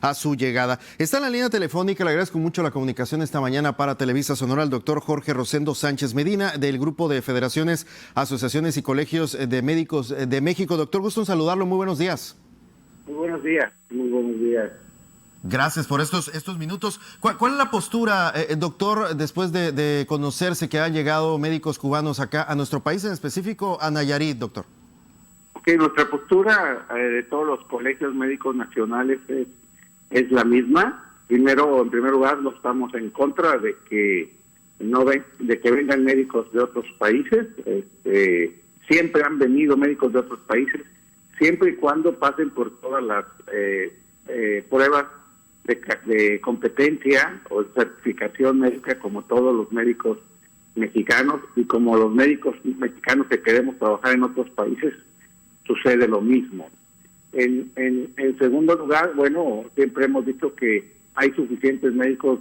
a su llegada. Está en la línea telefónica, le agradezco mucho la comunicación esta mañana para Televisa Sonora, el doctor Jorge Rosendo Sánchez Medina, del Grupo de Federaciones, Asociaciones y Colegios de Médicos de México. Doctor, gusto en saludarlo, muy buenos días. Muy buenos días, muy buenos días. Gracias por estos minutos. ¿Cuál es la postura, doctor, después de conocerse que han llegado médicos cubanos acá a nuestro país, en específico a Nayarit, doctor? Ok, nuestra postura de todos los colegios médicos nacionales es la misma. En primer lugar, no estamos en contra de que vengan médicos de otros países. Siempre han venido médicos de otros países, siempre y cuando pasen por todas las pruebas de competencia o certificación médica, como todos los médicos mexicanos y como los médicos mexicanos que queremos trabajar en otros países, sucede lo mismo. En segundo lugar, bueno, siempre hemos dicho que hay suficientes médicos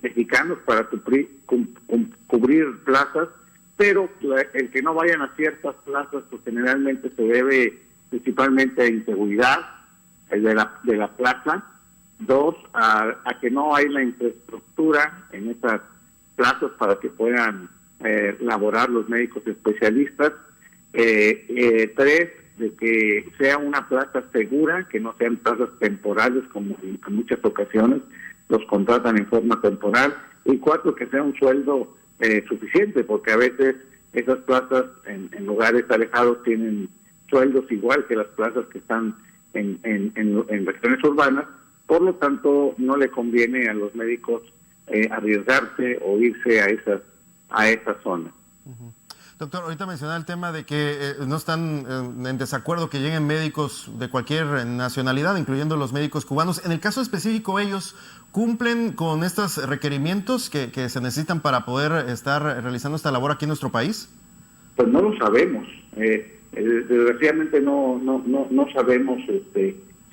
mexicanos para cubrir plazas, pero el que no vayan a ciertas plazas, pues generalmente se debe principalmente a inseguridad de la plaza. Dos, a que no hay la infraestructura en esas plazas para que puedan laborar los médicos especialistas. Tres, de que sea una plaza segura, que no sean plazas temporales como en muchas ocasiones los contratan en forma temporal. Y cuatro, que sea un sueldo suficiente, porque a veces esas plazas en lugares alejados tienen sueldos igual que las plazas que están en regiones urbanas. Por lo tanto, no le conviene a los médicos arriesgarse o irse a esas zonas. Uh-huh. Doctor, ahorita mencionaba el tema de que no están en desacuerdo que lleguen médicos de cualquier nacionalidad, incluyendo los médicos cubanos. En el caso específico, ¿ellos cumplen con estos requerimientos que se necesitan para poder estar realizando esta labor aquí en nuestro país? Pues no lo sabemos. Desgraciadamente no sabemos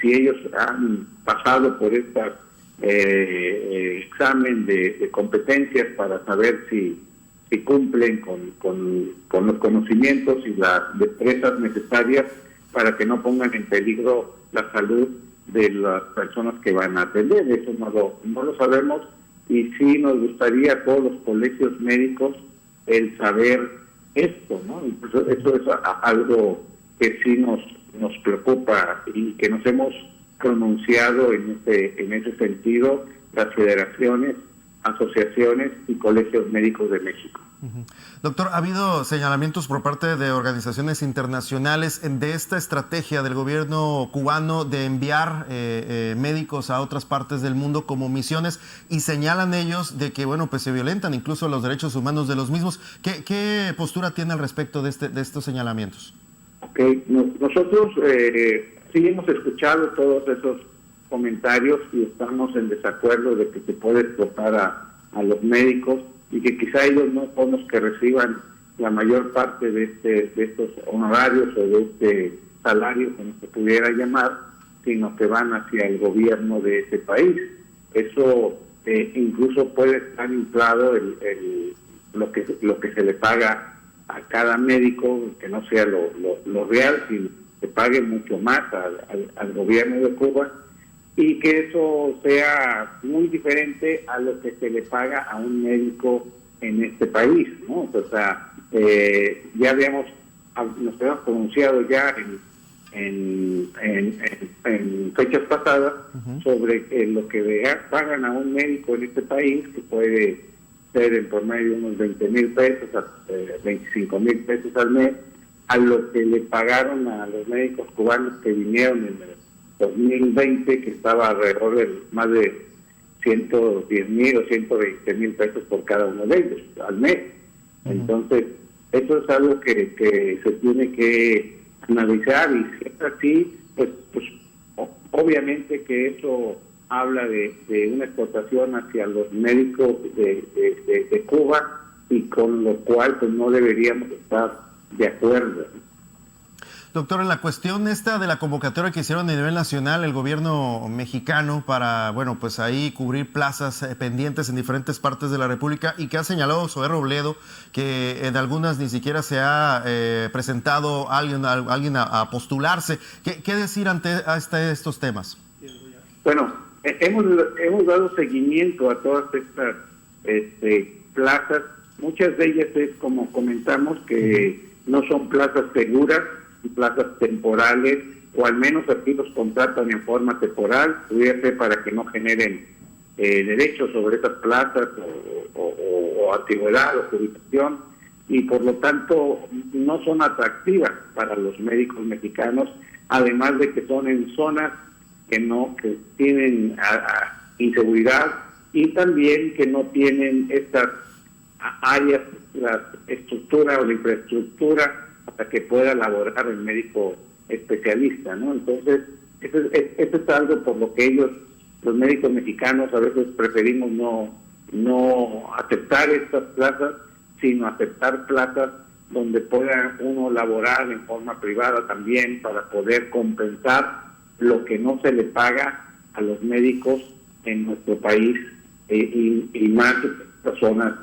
si ellos han pasado por este examen de competencias para saber si cumplen con los conocimientos y las destrezas necesarias para que no pongan en peligro la salud de las personas que van a atender. Eso no lo sabemos, y sí nos gustaría a todos los colegios médicos el saber esto, ¿no? Eso es algo que sí nos preocupa y que nos hemos pronunciado en ese sentido las federaciones, asociaciones y colegios médicos de México. Uh-huh. Doctor, ¿ha habido señalamientos por parte de organizaciones internacionales de esta estrategia del gobierno cubano de enviar médicos a otras partes del mundo como misiones, y señalan ellos de que, bueno, pues se violentan incluso los derechos humanos de los mismos? ¿Qué postura tiene al respecto de estos señalamientos? Okay. Nosotros sí hemos escuchado todos esos comentarios y estamos en desacuerdo de que se puede explotar a los médicos, y que quizá ellos no son los que reciban la mayor parte de estos honorarios o de este salario, como se pudiera llamar, sino que van hacia el gobierno de ese país. Eso incluso puede estar inflado lo que se le paga a cada médico, que no sea lo real, sino que pague mucho más al gobierno de Cuba, y que eso sea muy diferente a lo que se le paga a un médico en este país, ¿no? O sea, ya nos habíamos pronunciado ya en fechas pasadas uh-huh. sobre lo que pagan a un médico en este país, que puede ser en por medio de unos 20,000 pesos, 25,000 pesos al mes, a lo que le pagaron a los médicos cubanos que vinieron en el 2020, que estaba alrededor de más de 110,000 o 120,000 pesos por cada uno de ellos al mes. Uh-huh. Entonces, eso es algo que se tiene que analizar, y si es así, pues obviamente que eso habla de una explotación hacia los médicos de Cuba, y con lo cual pues no deberíamos estar de acuerdo. Doctor, en la cuestión esta de la convocatoria que hicieron a nivel nacional el gobierno mexicano para, bueno, pues ahí cubrir plazas pendientes en diferentes partes de la República, y que ha señalado Zoé Robledo que en algunas ni siquiera se ha presentado alguien a postularse. ¿Qué decir ante estos temas? Bueno, hemos dado seguimiento a todas estas plazas. Muchas de ellas es, como comentamos, que no son plazas seguras, plazas temporales, o al menos aquí los contratan en forma temporal, pudiera ser para que no generen derechos sobre esas plazas o antigüedad o jurisdicción, y por lo tanto no son atractivas para los médicos mexicanos, además de que son en zonas que tienen inseguridad, y también que no tienen estas áreas, la estructura o la infraestructura para que pueda laborar el médico especialista, ¿no? Entonces, eso es algo por lo que los médicos mexicanos, a veces preferimos no aceptar estas plazas, sino aceptar plazas donde pueda uno laborar en forma privada también, para poder compensar lo que no se le paga a los médicos en nuestro país, y más personas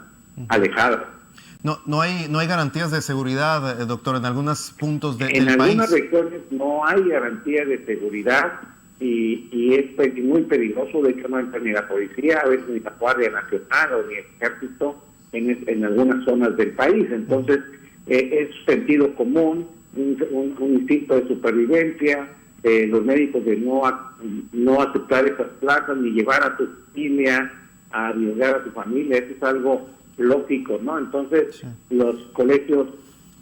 alejadas. No hay garantías de seguridad, doctor, en algunos puntos del país. En algunas regiones no hay garantía de seguridad, y es muy peligroso. De hecho, no entra ni la policía, a veces ni la Guardia Nacional o ni el Ejército en algunas zonas del país. Entonces, es sentido común, un instinto de supervivencia, los médicos de no aceptar esas plazas, ni llevar a tu familia, a arriesgar a tu familia. Eso es algo lógico, ¿no? Entonces, sí, los colegios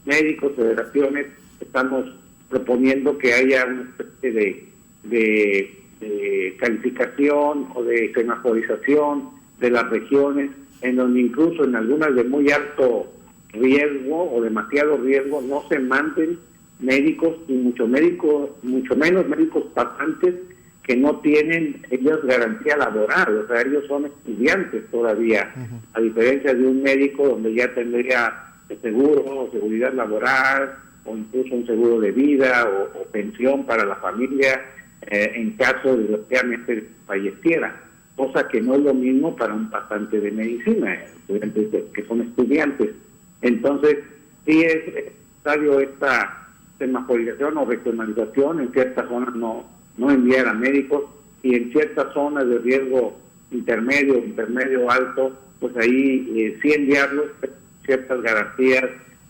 médicos, federaciones, estamos proponiendo que haya una especie de calificación o de semaforización de las regiones, en donde incluso en algunas de muy alto riesgo o demasiado riesgo no se manden médicos, y mucho menos médicos pasantes que no tienen ellos garantía laboral. O sea, ellos son estudiantes todavía, a diferencia de un médico donde ya tendría seguro o seguridad laboral, o incluso un seguro de vida o pensión para la familia en caso de que falleciera, cosa que no es lo mismo para un pasante de medicina, estudiantes que son estudiantes. Entonces, sí es necesario esta semaforización o regionalización. En ciertas zonas no enviar a médicos, y en ciertas zonas de riesgo intermedio alto, pues ahí sí enviarlos, ciertas garantías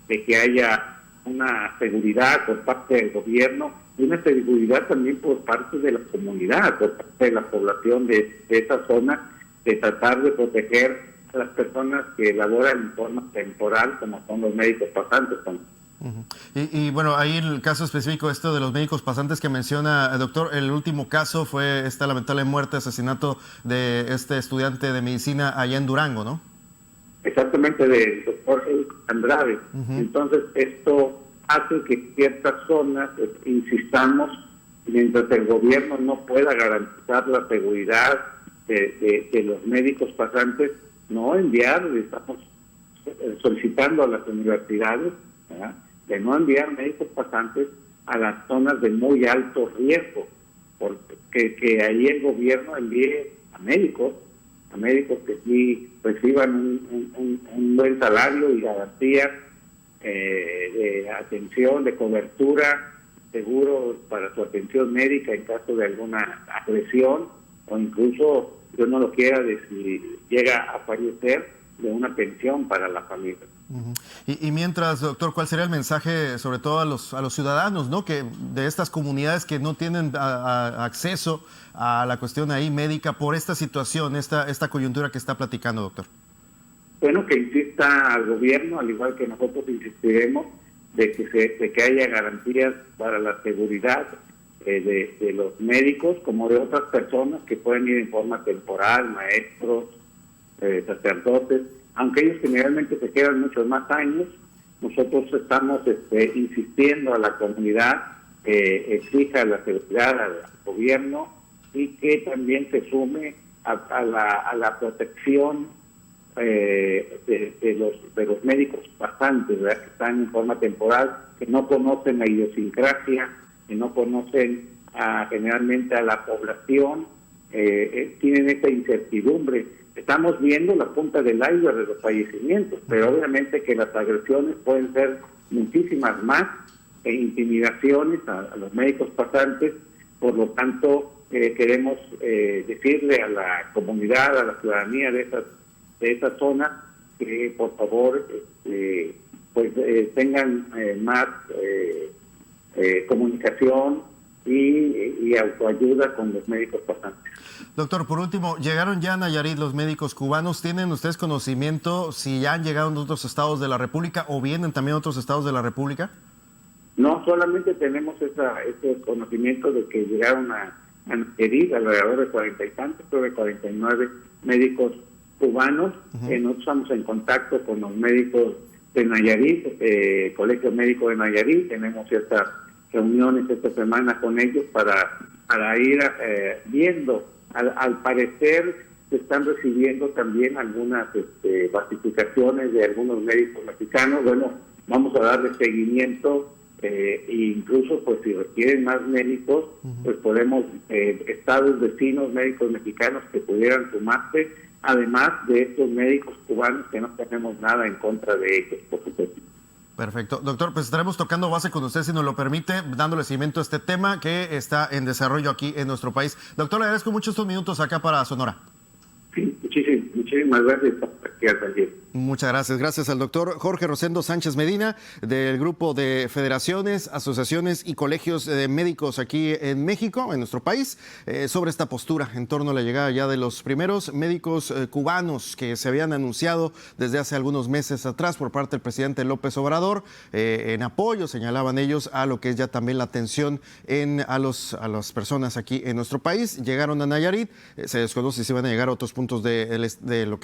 de que haya una seguridad por parte del gobierno, y una seguridad también por parte de la comunidad, por parte de la población de esa zona, de tratar de proteger a las personas que laboran en forma temporal, como son los médicos pasantes también. Y bueno, ahí el caso específico de los médicos pasantes que menciona el doctor, el último caso fue esta lamentable muerte, asesinato de este estudiante de medicina allá en Durango, ¿no? Exactamente, del doctor Andrade. Entonces, esto hace que ciertas zonas, insistamos, mientras el gobierno no pueda garantizar la seguridad de los médicos pasantes, no enviar. Estamos solicitando a las universidades, ¿verdad?, de no enviar médicos pasantes a las zonas de muy alto riesgo, porque que ahí el gobierno envíe a médicos que sí reciban un buen salario y garantías de atención, de cobertura, seguro para su atención médica en caso de alguna agresión, o incluso, yo no lo quiera, de si llega a fallecer, de una pensión para la familia. Y mientras, doctor, ¿cuál sería el mensaje sobre todo a los ciudadanos, ¿no?, que de estas comunidades que no tienen acceso a la cuestión ahí médica por esta situación, esta coyuntura que está platicando, doctor? Bueno, que insista al gobierno, al igual que nosotros insistiremos, de que haya garantías para la seguridad de los médicos, como de otras personas que pueden ir en forma temporal, maestros, sacerdotes, aunque ellos generalmente se quedan muchos más años. Nosotros estamos insistiendo a la comunidad que exija la seguridad al gobierno, y que también se sume a la protección de los médicos pasantes, ¿verdad?, que están en forma temporal, que no conocen la idiosincrasia, que no conocen generalmente a la población, tienen esta incertidumbre. Estamos viendo la punta del iceberg de los fallecimientos, pero obviamente que las agresiones pueden ser muchísimas más, intimidaciones a los médicos pasantes. Por lo tanto, queremos decirle a la comunidad, a la ciudadanía de esa zona, que por favor tengan más comunicación y autoayuda con los médicos pasantes. Doctor, por último, ¿llegaron ya a Nayarit los médicos cubanos? ¿Tienen ustedes conocimiento si ya han llegado a otros estados de la República o vienen también a otros estados de la República? No, solamente tenemos ese conocimiento de que llegaron a Nayarit alrededor de 40 y tantos, creo de 49 médicos cubanos. Nosotros estamos en contacto con los médicos de Nayarit, Colegio Médico de Nayarit. Tenemos ciertas reuniones esta semana con ellos para ir viendo. Al parecer se están recibiendo también algunas basificaciones de algunos médicos mexicanos. Bueno, vamos a darle seguimiento e incluso pues si requieren más médicos, pues podemos, estados vecinos, médicos mexicanos que pudieran sumarse, además de estos médicos cubanos que no tenemos nada en contra de ellos, por supuesto. Perfecto. Doctor, pues estaremos tocando base con usted, si nos lo permite, dándole seguimiento a este tema que está en desarrollo aquí en nuestro país. Doctor, le agradezco mucho estos minutos acá para Sonora. Sí, muchísimas gracias. Muchas gracias. Gracias al doctor Jorge Rosendo Sánchez Medina, del Grupo de Federaciones, Asociaciones y Colegios de Médicos aquí en México, en nuestro país, sobre esta postura en torno a la llegada ya de los primeros médicos cubanos que se habían anunciado desde hace algunos meses atrás por parte del presidente López Obrador, en apoyo, señalaban ellos, a lo que es ya también la atención a las personas aquí en nuestro país. Llegaron a Nayarit, se desconoce si van a llegar a otros puntos de lo que